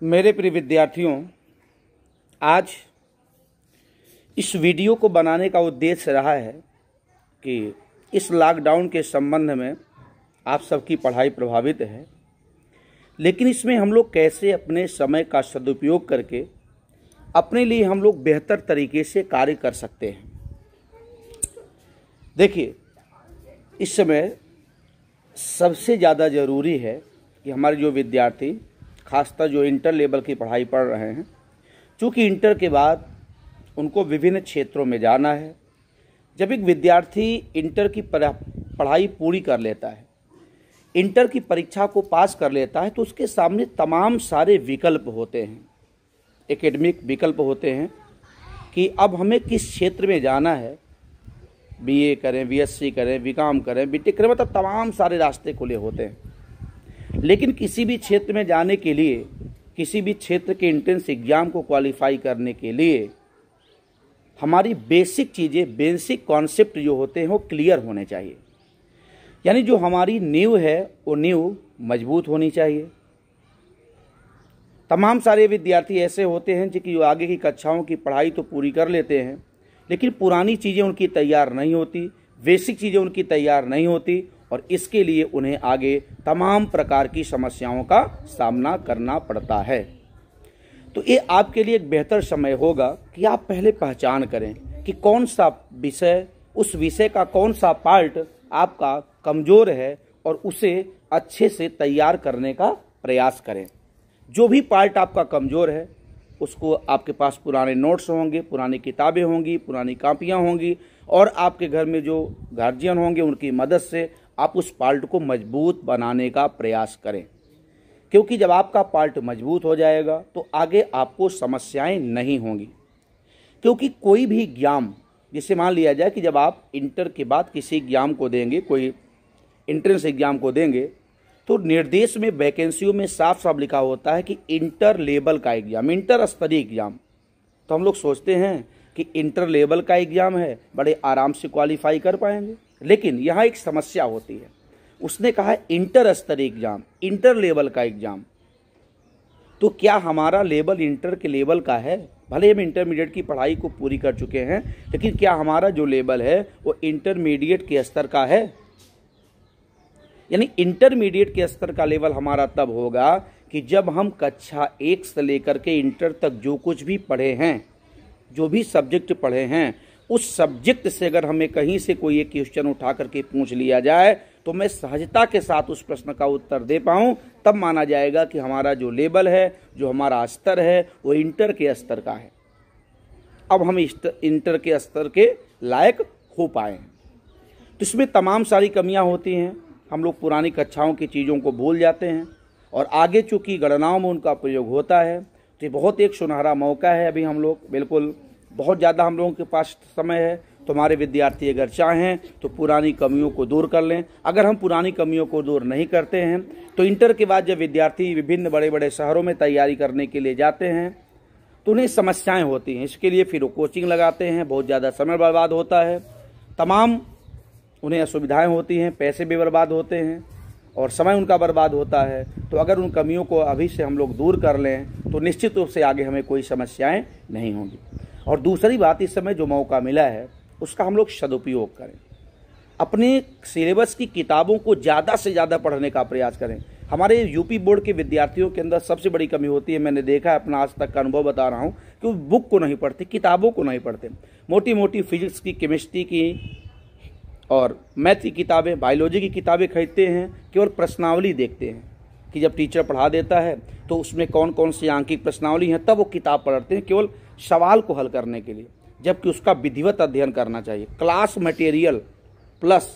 मेरे प्रिय विद्यार्थियों, आज इस वीडियो को बनाने का उद्देश्य रहा है कि इस लॉकडाउन के संबंध में आप सबकी पढ़ाई प्रभावित है, लेकिन इसमें हम लोग कैसे अपने समय का सदुपयोग करके अपने लिए हम लोग बेहतर तरीके से कार्य कर सकते हैं। देखिए, इस समय सबसे ज़्यादा ज़रूरी है कि हमारे जो विद्यार्थी, खासकर जो इंटर लेवल की पढ़ाई पढ़ रहे हैं, चूँकि इंटर के बाद उनको विभिन्न क्षेत्रों में जाना है। जब एक विद्यार्थी इंटर की पढ़ाई पूरी कर लेता है, इंटर की परीक्षा को पास कर लेता है, तो उसके सामने तमाम सारे विकल्प होते हैं, एकेडमिक विकल्प होते हैं कि अब हमें किस क्षेत्र में जाना है। बीए करें, बीएससी करें, बीकॉम करें, बीटेक करें, मतलब तमाम सारे रास्ते खुले होते हैं। लेकिन किसी भी क्षेत्र में जाने के लिए, किसी भी क्षेत्र के एंट्रेंस एग्जाम को क्वालिफाई करने के लिए हमारी बेसिक चीज़ें, बेसिक कॉन्सेप्ट जो होते हैं वो क्लियर होने चाहिए। यानी जो हमारी नींव है वो नींव मजबूत होनी चाहिए। तमाम सारे विद्यार्थी ऐसे होते हैं जो आगे की कक्षाओं की पढ़ाई तो पूरी कर लेते हैं, लेकिन पुरानी चीज़ें उनकी तैयार नहीं होती, बेसिक चीज़ें उनकी तैयार नहीं होती, और इसके लिए उन्हें आगे तमाम प्रकार की समस्याओं का सामना करना पड़ता है। तो ये आपके लिए एक बेहतर समय होगा कि आप पहले पहचान करें कि कौन सा विषय, उस विषय का कौन सा पार्ट आपका कमज़ोर है और उसे अच्छे से तैयार करने का प्रयास करें। जो भी पार्ट आपका कमज़ोर है उसको, आपके पास पुराने नोट्स होंगे, पुरानी किताबें होंगी, पुरानी कापियाँ होंगी, और आपके घर में जो गार्जियन होंगे उनकी मदद से आप उस पार्ट को मजबूत बनाने का प्रयास करें। क्योंकि जब आपका पार्ट मजबूत हो जाएगा तो आगे आपको समस्याएं नहीं होंगी। क्योंकि कोई भी एग्जाम, जिसे मान लिया जाए कि जब आप इंटर के बाद किसी एग्जाम को देंगे, कोई एंट्रेंस एग्जाम को देंगे, तो निर्देश में, वैकेंसियों में साफ साफ लिखा होता है कि इंटर लेवल का एग्जाम, इंटर स्तरीय एग्जाम। तो हम लोग सोचते हैं कि इंटर लेवल का एग्जाम है, बड़े आराम से क्वालिफाई कर पाएंगे। लेकिन यहाँ एक समस्या होती है। उसने कहा है इंटर स्तरीय एग्जाम, इंटर लेवल का एग्जाम। तो क्या हमारा लेवल इंटर के लेवल का है? भले हम इंटरमीडिएट की पढ़ाई को पूरी कर चुके हैं, लेकिन क्या हमारा जो लेवल है वो इंटरमीडिएट के स्तर का है? यानी इंटरमीडिएट के स्तर का लेवल हमारा तब होगा कि जब हम कक्षा 1 से लेकर के इंटर तक जो कुछ भी पढ़े हैं, जो भी सब्जेक्ट पढ़े हैं, उस सब्जेक्ट से अगर हमें कहीं से कोई एक क्वेश्चन उठा करके पूछ लिया जाए तो मैं सहजता के साथ उस प्रश्न का उत्तर दे पाऊँ, तब माना जाएगा कि हमारा जो लेवल है, जो हमारा स्तर है, वो इंटर के स्तर का है। अब हम इंटर के स्तर के लायक हो पाए। तो इसमें तमाम सारी कमियां होती हैं। हम लोग पुरानी कक्षाओं की चीज़ों को भूल जाते हैं और आगे चूँकि गणनाओं में उनका प्रयोग होता है, तो ये बहुत एक सुनहरा मौका है। अभी हम लोग बिल्कुल बहुत ज़्यादा हम लोगों के पास समय है। तो हमारे विद्यार्थी अगर चाहें तो पुरानी कमियों को दूर कर लें। अगर हम पुरानी कमियों को दूर नहीं करते हैं तो इंटर के बाद जब विद्यार्थी विभिन्न बड़े बड़े शहरों में तैयारी करने के लिए जाते हैं तो उन्हें समस्याएं होती हैं। इसके लिए फिर वो कोचिंग लगाते हैं, बहुत ज़्यादा समय बर्बाद होता है, तमाम उन्हें असुविधाएँ होती हैं, पैसे भी बर्बाद होते हैं और समय उनका बर्बाद होता है। तो अगर उन कमियों को अभी से हम लोग दूर कर लें तो निश्चित रूप से आगे हमें कोई समस्याएँ नहीं होंगी। और दूसरी बात, इस समय जो मौका मिला है उसका हम लोग सदुपयोग करें। अपने सिलेबस की किताबों को ज़्यादा से ज़्यादा पढ़ने का प्रयास करें। हमारे यूपी बोर्ड के विद्यार्थियों के अंदर सबसे बड़ी कमी होती है, मैंने देखा है, अपना आज तक का अनुभव बता रहा हूँ, कि वो बुक को नहीं पढ़ते, किताबों को नहीं पढ़ते। मोटी मोटी फिजिक्स की, केमिस्ट्री की और मैथ की किताबें, बायोलॉजी की किताबें खरीदते हैं, केवल प्रश्नावली देखते हैं कि जब टीचर पढ़ा देता है तो उसमें कौन कौन सी आंकिक प्रश्नावली हैं, तब वो किताब पढ़ते हैं केवल सवाल को हल करने के लिए, जबकि उसका विधिवत अध्ययन करना चाहिए। क्लास मटेरियल प्लस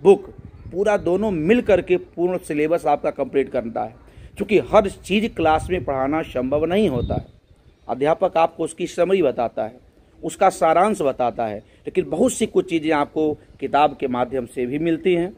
बुक, पूरा दोनों मिल करके पूर्ण सिलेबस आपका कंप्लीट करना है। क्योंकि हर चीज़ क्लास में पढ़ाना संभव नहीं होता है। अध्यापक आपको उसकी समरी बताता है, उसका सारांश बताता है, लेकिन बहुत सी कुछ चीज़ें आपको किताब के माध्यम से भी मिलती हैं।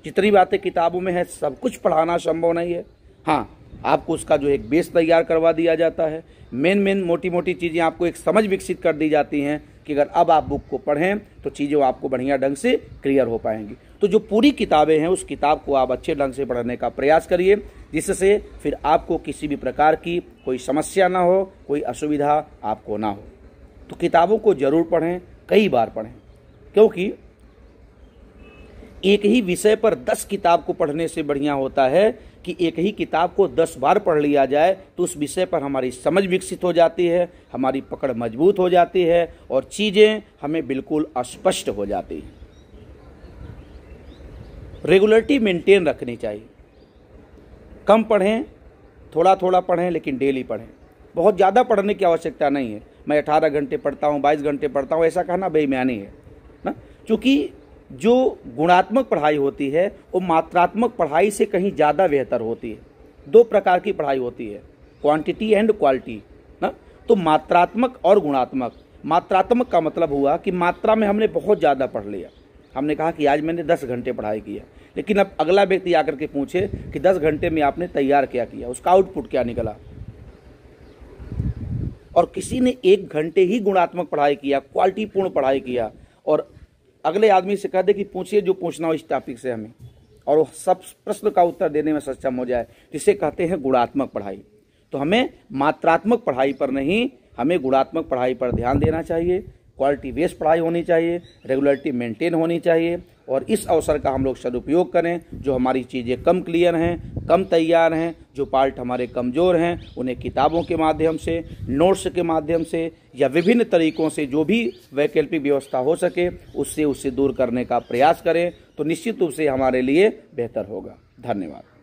जितनी बातें किताबों में है, सब कुछ पढ़ाना संभव नहीं है। हाँ, आपको उसका जो एक बेस तैयार करवा दिया जाता है, मेन मोटी मोटी चीज़ें आपको एक समझ विकसित कर दी जाती हैं कि अगर अब आप बुक को पढ़ें तो चीज़ें आपको बढ़िया ढंग से क्लियर हो पाएंगी। तो जो पूरी किताबें हैं उस किताब को आप अच्छे ढंग से पढ़ने का प्रयास करिए, जिससे फिर आपको किसी भी प्रकार की कोई समस्या ना हो, कोई असुविधा आपको ना हो। तो किताबों को जरूर पढ़ें, कई बार पढ़ें, क्योंकि एक ही विषय पर 10 किताब को पढ़ने से बढ़िया होता है कि एक ही किताब को 10 बार पढ़ लिया जाए तो उस विषय पर हमारी समझ विकसित हो जाती है, हमारी पकड़ मजबूत हो जाती है और चीज़ें हमें बिल्कुल स्पष्ट हो जाती हैं। रेगुलरिटी मेंटेन रखनी चाहिए। कम पढ़ें, थोड़ा थोड़ा पढ़ें, लेकिन डेली पढ़ें। बहुत ज़्यादा पढ़ने की आवश्यकता नहीं है। मैं 18 घंटे पढ़ता हूँ, 22 घंटे पढ़ता हूँ, ऐसा कहना बेईमानी है ना, क्योंकि जो गुणात्मक पढ़ाई होती है वो मात्रात्मक पढ़ाई से कहीं ज़्यादा बेहतर होती है। 2 प्रकार की पढ़ाई होती है, क्वांटिटी एंड क्वालिटी ना। तो मात्रात्मक और गुणात्मक। मात्रात्मक का मतलब हुआ कि मात्रा में हमने बहुत ज़्यादा पढ़ लिया, हमने कहा कि आज मैंने 10 घंटे पढ़ाई किया, लेकिन अब अगला व्यक्ति आकर के पूछे कि 10 घंटे में आपने तैयार क्या किया, उसका आउटपुट क्या निकला। और किसी ने 1 घंटे ही गुणात्मक पढ़ाई किया, क्वालिटीपूर्ण पढ़ाई किया, और अगले आदमी से कह दे कि पूछिए जो पूछना हो इस टॉपिक से हमें, और वो सब प्रश्न का उत्तर देने में सक्षम हो जाए, जिसे कहते हैं गुणात्मक पढ़ाई। तो हमें मात्रात्मक पढ़ाई पर नहीं, हमें गुणात्मक पढ़ाई पर ध्यान देना चाहिए। क्वालिटी बेस्ड पढ़ाई होनी चाहिए, रेगुलरिटी मेंटेन होनी चाहिए, और इस अवसर का हम लोग सदुपयोग करें। जो हमारी चीज़ें कम क्लियर हैं, कम तैयार हैं, जो पार्ट हमारे कमज़ोर हैं, उन्हें किताबों के माध्यम से, नोट्स के माध्यम से या विभिन्न तरीकों से जो भी वैकल्पिक व्यवस्था हो सके उससे दूर करने का प्रयास करें, तो निश्चित रूप से हमारे लिए बेहतर होगा। धन्यवाद।